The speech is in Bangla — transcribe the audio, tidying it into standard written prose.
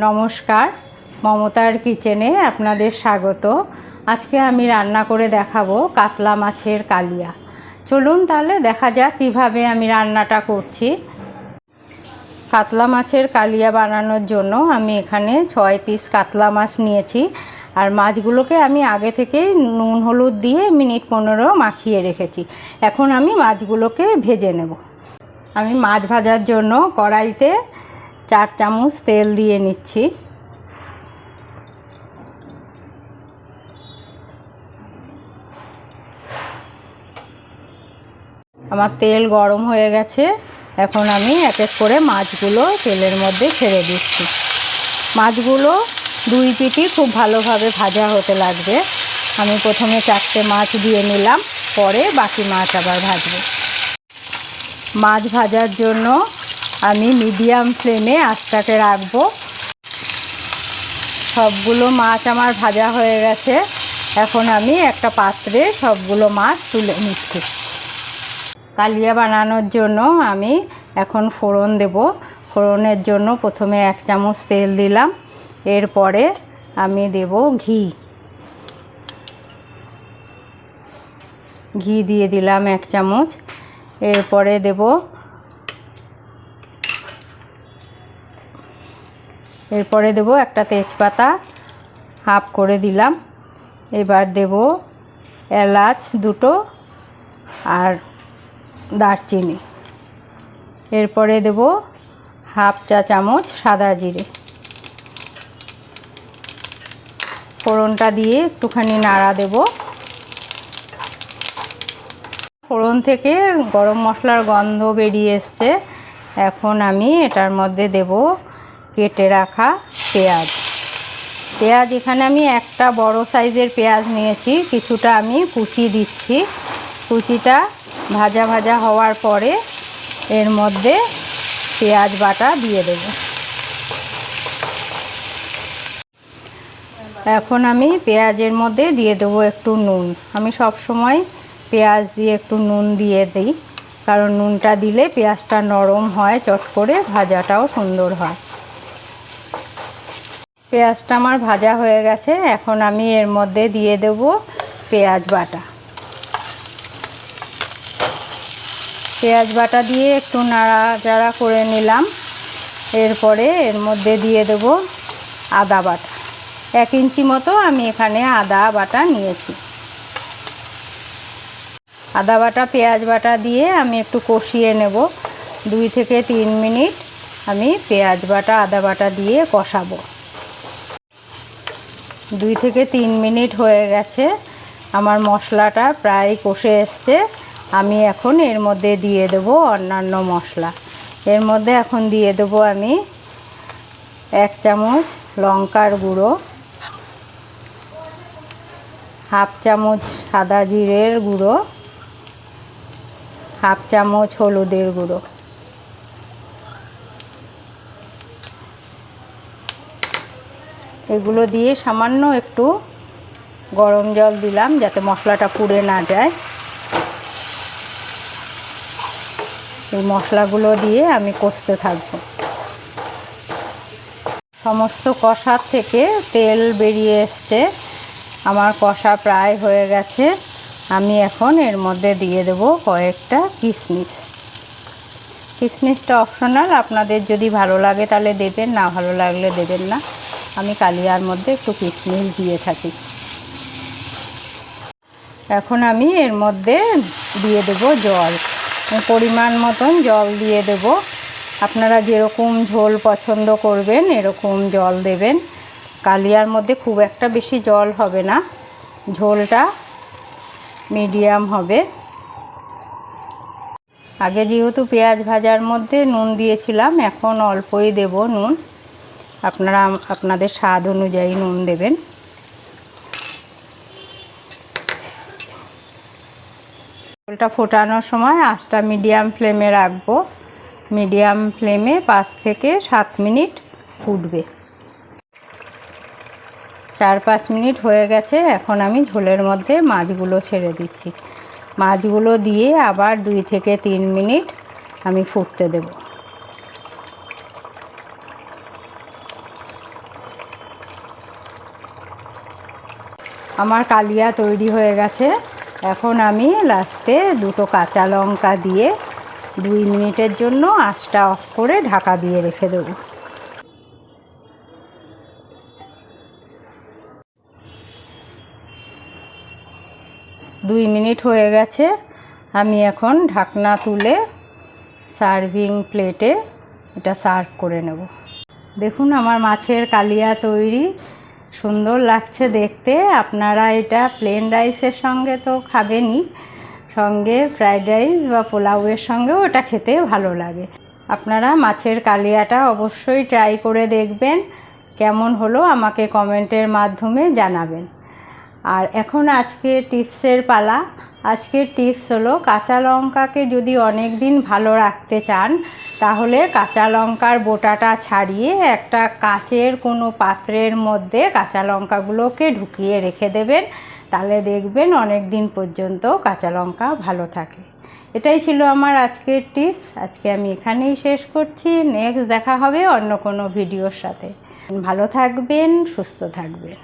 নমস্কার, মমতার কিচেনে আপনাদের স্বাগত। আজকে আমি রান্না করে দেখাবো কাতলা মাছের কালিয়া। চলুন তাহলে দেখা যাক কিভাবে আমি রান্নাটা করছি। কাতলা মাছের কালিয়া বানানোর জন্য আমি এখানে 6 পিস কাতলা মাছ নিয়েছি। আর মাছগুলোকে আমি আগে থেকেই নুন হলুদ দিয়ে মিনিট 15 মাখিয়ে রেখেছি। এখন আমি মাছগুলোকে ভেজে নেব। আমি মাছ ভাজার জন্য কড়াইতে 4 চামচ তেল দিয়ে নিচ্ছি। আমার তেল গরম হয়ে গেছে। এখন আমি এক এক করে মাছগুলো তেলের মধ্যে ছেড়ে দিচ্ছি। মাছগুলো 2 পিঠি খুব ভালোভাবে ভাজা হতে লাগবে। আমি প্রথমে 4টে মাছ দিয়ে নিলাম, পরে বাকি মাছ আবার ভাজবো। মাছ ভাজার জন্য আমি মিডিয়াম ফ্লেমে আঁচটাকে রাখবো। সবগুলো মাছ আমার ভাজা হয়ে গেছে। এখন আমি একটা পাত্রে সবগুলো মাছ তুলে নিচ্ছি। কালিয়া বানানোর জন্য আমি এখন ফোড়ন দেব। ফোড়নের জন্য প্রথমে 1 চামচ তেল দিলাম, এরপরে আমি দেব ঘি দিয়ে দিলাম 1 চামচ। এরপরে দেব একটা তেজপাতা হাফ করে দিলাম। এবার দেব এলাচ 2টো আর দারচিনি। এরপরে দেব হাফ চা চামচ সাদা জিরে। ফোড়নটা দিয়ে একটুখানি নাড়া দেব। ফোড়ন থেকে গরম মশলার গন্ধ বেরিয়ে এসছে। এখন আমি এটার মধ্যে দেব কেটে রাখা পেঁয়াজ। এখানে আমি একটা বড় সাইজের পেঁয়াজ নিয়েছি, কিছুটা আমি কুচি দিচ্ছি। কুচিটা ভাজা ভাজা হওয়ার পরে এর মধ্যে পেঁয়াজ বাটা দিয়ে দেব। এখন আমি পেঁয়াজের মধ্যে দিয়ে দেবো একটু নুন। আমি সব সময় পেঁয়াজ দিয়ে একটু নুন দিয়ে দিই, কারণ নুনটা দিলে পেঁয়াজটা নরম হয়, চট করে ভাজাটাও সুন্দর হয়। পেঁয়াজটা আমার ভাজা হয়ে গেছে। এখন আমি এর মধ্যে দিয়ে দেব পেঁয়াজ বাটা। পেঁয়াজ বাটা দিয়ে একটু নাড়াচাড়া করে নিলাম। এরপরে এর মধ্যে দিয়ে দেব আদা বাটা। 1 ইঞ্চি মতো আমি এখানে আদা বাটা নিয়েছি। আদা বাটা পেঁয়াজ বাটা দিয়ে আমি একটু কষিয়ে নেব। 2 থেকে 3 মিনিট আমি পেঁয়াজ বাটা আদা বাটা দিয়ে কষাবো। 2 থেকে 3 মিনিট হয়ে গেছে। আমার মশলাটা প্রায় কষে এসছে। আমি এখন এর মধ্যে দিয়ে দেব অন্যান্য মশলা। এর মধ্যে এখন দিয়ে দেব আমি 1 চামচ লঙ্কার গুঁড়ো, হাফ চামচ সাদা জিরের গুঁড়ো, হাফ চামচ হলুদের গুঁড়ো। এগুলো দিয়ে সামান্য একটু গরম জল দিলাম, যাতে মশলাটা পুড়ে না যায়। এই মশলাগুলো দিয়ে আমি কষতে থাকব। সমস্ত কষার থেকে তেল বেরিয়ে এসছে। আমার কষা প্রায় হয়ে গেছে। আমি এখন এর মধ্যে দিয়ে দেব কয়েকটা কিশমিশ। কিশমিশটা অপশনাল, আপনাদের যদি ভালো লাগে তাহলে দেবেন, না ভালো লাগলে দেবেন না। আমি কালিয়ার মধ্যে একটু কিশমিশ দিয়ে থাকি। এখন আমি এর মধ্যে দিয়ে দেব জল। পরিমাণ মতন জল দিয়ে দেব। আপনারা যেরকম ঝোল পছন্দ করবেন এরকম জল দেবেন। কালিয়ার মধ্যে খুব একটা বেশি জল হবে না, ঝোলটা মিডিয়াম হবে। আগে যেহেতু পেঁয়াজ ভাজার মধ্যে নুন দিয়েছিলাম, এখন অল্পই দেব নুন। আপনারা আপনাদের স্বাদ অনুযায়ী নুন দেবেন। ঝোলটা ফোটানোর সময় আঁচটা মিডিয়াম ফ্লেমে রাখবো। মিডিয়াম ফ্লেমে 5 থেকে 7 মিনিট ফুটবে। 4-5 মিনিট হয়ে গেছে। এখন আমি ঝোলের মধ্যে মাছগুলো ছেড়ে দিচ্ছি। মাছগুলো দিয়ে আবার 2 থেকে 3 মিনিট আমি ফুটতে দেব। আমার কালিয়া তৈরি হয়ে গেছে। এখন আমি লাস্টে দুটো কাঁচা লঙ্কা দিয়ে 2 মিনিটের জন্য আঁচটা অফ করে ঢাকা দিয়ে রেখে দেবো। দুই মিনিট হয়ে গেছে। আমি এখন ঢাকনা তুলে সার্ভিং প্লেটে এটা সার্ভ করে নেব। দেখুন আমার মাছের কালিয়া তৈরি, সুন্দর লাগছে দেখতে। আপনারা এটা প্লেন রাইসের সঙ্গে তো খাবেনই, সঙ্গে ফ্রাইড রাইস বা পোলাওয়ের সঙ্গেও এটা খেতে ভালো লাগে। আপনারা মাছের কালিয়াটা অবশ্যই ট্রাই করে দেখবেন, কেমন হলো আমাকে কমেন্টের মাধ্যমে জানাবেন। আর এখন আজকে টিপসের পালা। আজকের টিপস হলো, কাঁচা লঙ্কাকে যদি অনেক দিন ভালো রাখতে চান তাহলে কাঁচা লঙ্কার বোটাটা ছাড়িয়ে একটা কাচের কোনো পাত্রের মধ্যে কাঁচা লঙ্কাগুলোকে ঢুকিয়ে রেখে দেবেন, তাহলে দেখবেন অনেক দিন পর্যন্ত কাঁচা লঙ্কা ভালো থাকে। এটাই ছিল আমার আজকের টিপস। আজকে আমি এখানেই শেষ করছি। নেক্সট দেখা হবে অন্য কোনো ভিডিওর সাথে। ভালো থাকবেন, সুস্থ থাকবেন।